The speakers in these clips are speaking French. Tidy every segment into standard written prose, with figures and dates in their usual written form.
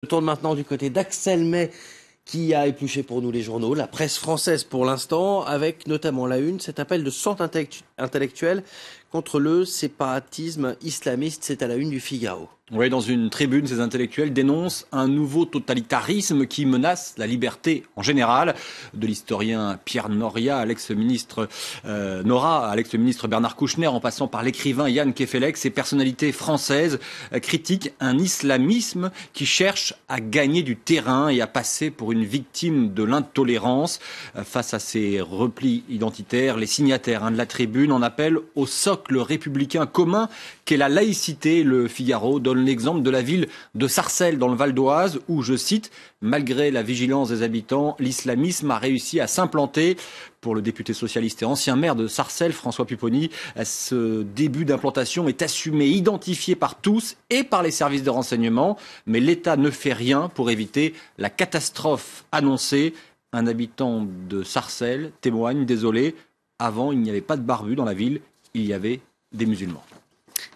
Je tourne maintenant du côté d'Axel May qui a épluché pour nous les journaux, la presse française pour l'instant, avec notamment la une, cet appel de centre intellectuel contre le séparatisme islamiste, c'est à la une du Figaro. Oui, dans une tribune, ces intellectuels dénoncent un nouveau totalitarisme qui menace la liberté en général. De l'historien Pierre Nora à l'ex-ministre Bernard Kouchner, en passant par l'écrivain Yann Kefelec, ces personnalités françaises critiquent un islamisme qui cherche à gagner du terrain et à passer pour une victime de l'intolérance. Face à ces replis identitaires, les signataires de la tribune en appellent au socle républicain commun qu'est la laïcité. Le Figaro donne l'exemple de la ville de Sarcelles dans le Val d'Oise où, je cite, « Malgré la vigilance des habitants, l'islamisme a réussi à s'implanter ». Pour le député socialiste et ancien maire de Sarcelles, François Pupponi, ce début d'implantation est assumé, identifié par tous et par les services de renseignement. Mais l'État ne fait rien pour éviter la catastrophe annoncée. Un habitant de Sarcelles témoigne, désolé, avant il n'y avait pas de barbus dans la ville, il y avait des musulmans.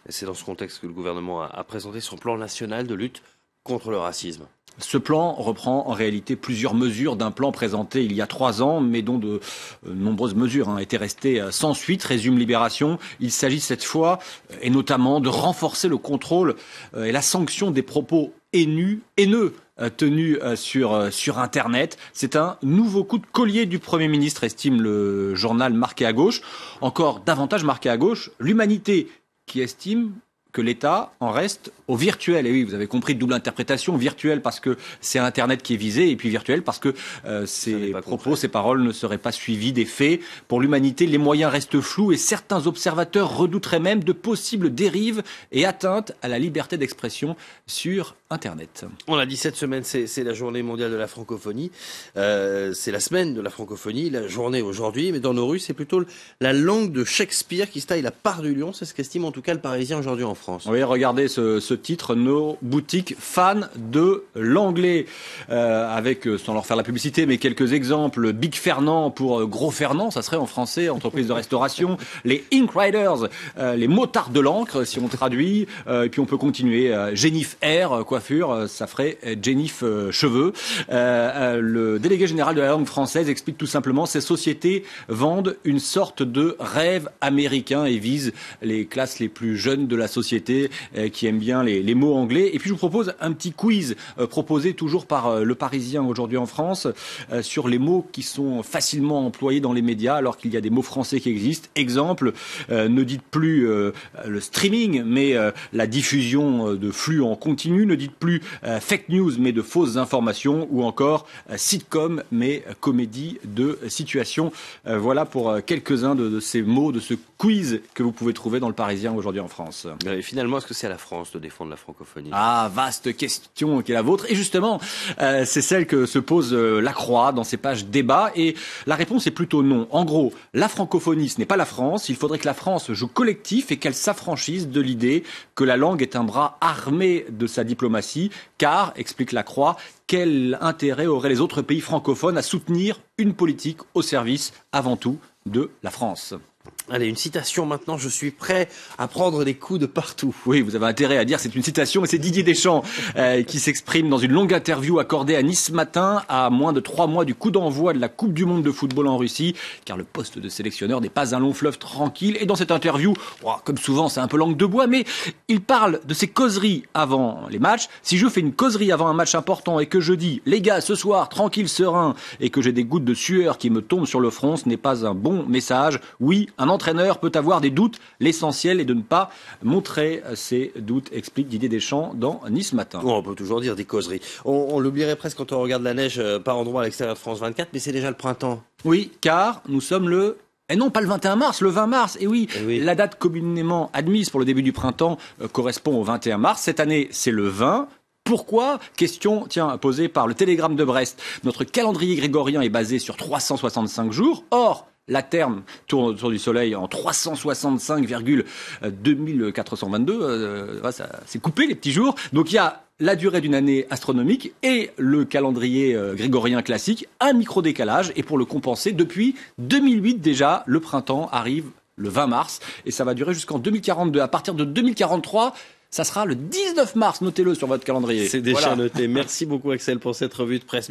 C'est dans ce contexte que le gouvernement a présenté son plan national de lutte contre le racisme. Ce plan reprend en réalité plusieurs mesures d'un plan présenté il y a 3 ans, mais dont de nombreuses mesures étaient restées sans suite, résume Libération. Il s'agit cette fois, et notamment, de renforcer le contrôle et la sanction des propos haineux tenus sur Internet. C'est un nouveau coup de collier du Premier ministre, estime le journal marqué à gauche. Encore davantage marqué à gauche, l'Humanité qui estime que l'État en reste au virtuel. Et oui, vous avez compris, double interprétation, virtuel parce que c'est Internet qui est visé, et puis virtuel parce que ces propos, ces paroles ne seraient pas suivies des faits. Pour l'Humanité, les moyens restent flous et certains observateurs redouteraient même de possibles dérives et atteintes à la liberté d'expression sur Internet. On l'a dit, cette semaine, c'est la journée mondiale de la francophonie. C'est la semaine de la francophonie, la journée aujourd'hui. Mais dans nos rues, c'est plutôt la langue de Shakespeare qui se taille la part du lion. C'est ce qu'estime en tout cas le Parisien aujourd'hui en France. Oui, regardez ce titre, nos boutiques fans de l'anglais, avec, sans leur faire la publicité, mais quelques exemples. Big Fernand pour Gros Fernand, ça serait en français, entreprise de restauration. Les Ink Riders, les motards de l'encre, si on traduit. Et puis on peut continuer. Jennifer Hair, coiffure, ça ferait Jennifer cheveux. Le délégué général de la langue française explique tout simplement ces sociétés vendent une sorte de rêve américain et visent les classes les plus jeunes de la société qui aiment bien les mots anglais. Et puis je vous propose un petit quiz proposé toujours par Le Parisien aujourd'hui en France sur les mots qui sont facilement employés dans les médias alors qu'il y a des mots français qui existent. Exemple, ne dites plus le streaming mais la diffusion de flux en continu. Ne dites plus fake news mais de fausses informations, ou encore sitcom mais comédie de situation. Voilà pour quelques-uns de ces mots de ce quiz que vous pouvez trouver dans Le Parisien aujourd'hui en France. Et finalement, est-ce que c'est à la France de défendre la francophonie ? Ah, vaste question qui est la vôtre. Et justement, c'est celle que se pose La Croix dans ses pages débat. Et la réponse est plutôt non. En gros, la francophonie, ce n'est pas la France. Il faudrait que la France joue collectif et qu'elle s'affranchisse de l'idée que la langue est un bras armé de sa diplomatie. Car, explique La Croix, quel intérêt auraient les autres pays francophones à soutenir une politique au service, avant tout, de la France ? Allez, une citation maintenant, je suis prêt à prendre des coups de partout. Oui, vous avez intérêt à dire c'est une citation, et c'est Didier Deschamps qui s'exprime dans une longue interview accordée à Nice Matin, à moins de 3 mois du coup d'envoi de la Coupe du Monde de football en Russie, car le poste de sélectionneur n'est pas un long fleuve tranquille. Et dans cette interview, comme souvent c'est un peu langue de bois, mais il parle de ses causeries avant les matchs. Si je fais une causerie avant un match important et que je dis « les gars, ce soir, tranquille, serein », et que j'ai des gouttes de sueur qui me tombent sur le front, ce n'est pas un bon message. Oui, un entraîneur peut avoir des doutes. L'essentiel est de ne pas montrer ses doutes, explique Didier Deschamps dans Nice Matin. On peut toujours dire des causeries. On l'oublierait presque quand on regarde la neige par endroits à l'extérieur de France 24, mais c'est déjà le printemps. Oui, car nous sommes et non, pas le 21 mars, le 20 mars. Et oui, la date communément admise pour le début du printemps correspond au 21 mars. Cette année, c'est le 20. Pourquoi ? Question, posée par le Télégramme de Brest. Notre calendrier grégorien est basé sur 365 jours. Or, la Terre tourne autour du Soleil en 365,2422. Ça c'est coupé les petits jours. Donc il y a la durée d'une année astronomique et le calendrier grégorien classique, un micro-décalage. Et pour le compenser, depuis 2008 déjà, le printemps arrive le 20 mars. Et ça va durer jusqu'en 2042. À partir de 2043... Ça sera le 19 mars, notez-le sur votre calendrier. C'est déjà noté. Merci beaucoup Axel pour cette revue de presse.